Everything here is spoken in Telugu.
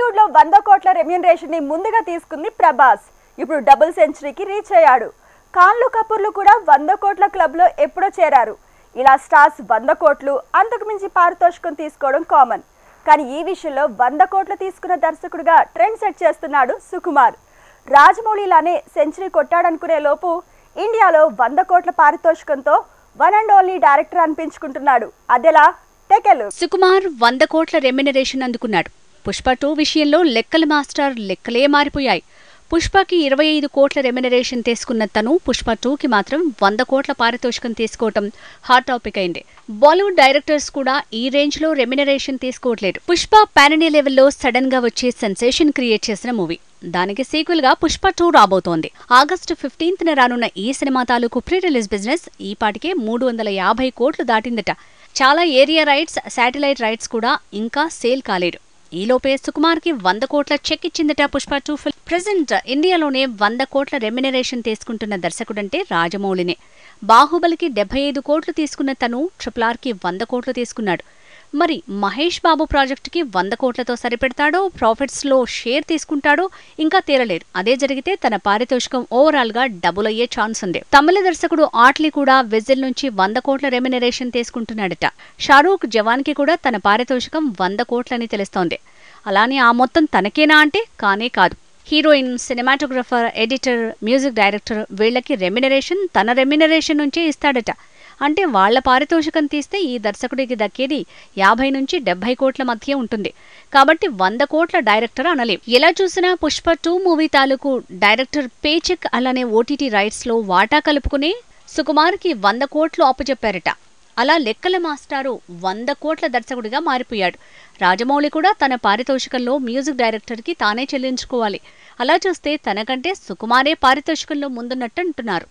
బాలీవుడ్ లో 100 కోట్ల రెమ్యూనరేషన్ ని ముందుగా తీసుకుంది ప్రభాస్. ఇప్పుడు డబుల్ సెంచరీకి రీచ్ అయ్యాడు. ఖాన్లు కపూర్లు కూడా 100 కోట్ల క్లబ్ లో ఎప్పుడో చేరారు. ఇలా స్టార్స్ 100 కోట్లు అంతకు మించి పారితోషికం తీసుకోవడం కామన్. కానీ ఈ విషయంలో 100 కోట్లు తీసుకున్న దర్శకుడిగా ట్రెండ్ సెట్ చేస్తున్నాడు సుకుమార్. రాజమౌళిలానే సెంచరీ కొట్టాడనుకునే లోపు ఇండియాలో 100 కోట్ల పారితోషికంతో వన్ అండ్ ఓన్లీ డైరెక్టర్ అనిపించుకుంటున్నాడు. అదెలా? సుకుమార్ 100 కోట్ల రెమ్యునరేషన్ అందుకున్నాడు. పుష్ప 2 విషయంలో లెక్కల మాస్టర్ లెక్కలే మారిపోయాయి. పుష్పకి 25 కోట్ల రెమ్యునరేషన్ తీసుకున్న తను పుష్ప 2కి మాత్రం 100 కోట్ల పారితోషికం తీసుకోవటం హాట్ టాపిక్ అయింది. బాలీవుడ్ డైరెక్టర్స్ కూడా ఈ రేంజ్ లో రెమ్యునరేషన్ తీసుకోవట్లేదు. పుష్ప పాన్ ఇండియా లెవెల్లో సడన్ గా వచ్చి సెన్సేషన్ క్రియేట్ చేసిన మూవీ. దానికి సీక్వెల్ గా పుష్ప 2 రాబోతోంది. ఆగస్టు 15న రానున్న ఈ సినిమా తాలూకు ప్రీ రిలీజ్ బిజినెస్ ఈ పాటికే 350 కోట్లు దాటిందట. చాలా ఏరియా రైట్స్, శాటిలైట్ రైట్స్ కూడా ఇంకా సేల్ కాలేదు. ఈలోపే సుకుమార్ కి 100 కోట్ల చెక్ ఇచ్చిందట పుష్ప 2 ఫిల్మ్. ప్రెజెంట్ ఇండియాలోనే 100 కోట్ల రెమ్యునరేషన్ తీసుకుంటున్న దర్శకుడంటే రాజమౌళినే. బాహుబలికి 75 కోట్లు తీసుకున్న తను RRRకి 100 కోట్లు తీసుకున్నాడు. మరి మహేష్ బాబు ప్రాజెక్టుకి 100 కోట్లతో సరిపెడతాడో, ప్రాఫిట్స్ లో షేర్ తీసుకుంటాడో ఇంకా తేలలేదు. అదే జరిగితే తన పారితోషికం ఓవరాల్ గా డబుల్ అయ్యే ఛాన్స్ ఉంది. తమిళ దర్శకుడు ఆట్లీ కూడా వెజిల్ నుంచి 100 కోట్ల రెమ్యునరేషన్ తీసుకుంటున్నాడట. షారూక్ జవాన్ కి కూడా తన పారితోషికం 100 కోట్లని తెలుస్తోంది. అలానే ఆ మొత్తం తనకేనా అంటే కానే కాదు. Heroine, cinematographer, editor, music director వీళ్లకి రెమ్యునరేషన్ తన రెమ్యునరేషన్ నుంచే ఇస్తాడట. అంటే వాళ్ల పారితోషికం తీస్తే ఈ దర్శకుడికి దక్కేది 50 నుంచి 70 కోట్ల మధ్య ఉంటుంది. కాబట్టి 100 కోట్ల డైరెక్టర్ అనలేం. ఎలా చూసినా పుష్ప 2 మూవీ తాలూకు డైరెక్టర్ పే చెక్ అలానే ఓటీటీ రైట్స్ లో వాటా కలుపుకుని సుకుమార్కి 100 కోట్లు అప్పచెప్పారట. అలా లెక్కల మాస్టారు 100 కోట్ల దర్శకుడిగా మారిపోయాడు. రాజమౌళి కూడా తన పారితోషికంలో మ్యూజిక్ డైరెక్టర్కి తానే చెల్లించుకోవాలి. అలా చూస్తే తనకంటే సుకుమారే పారితోషికంలో ముందున్నట్టు అంటున్నారు.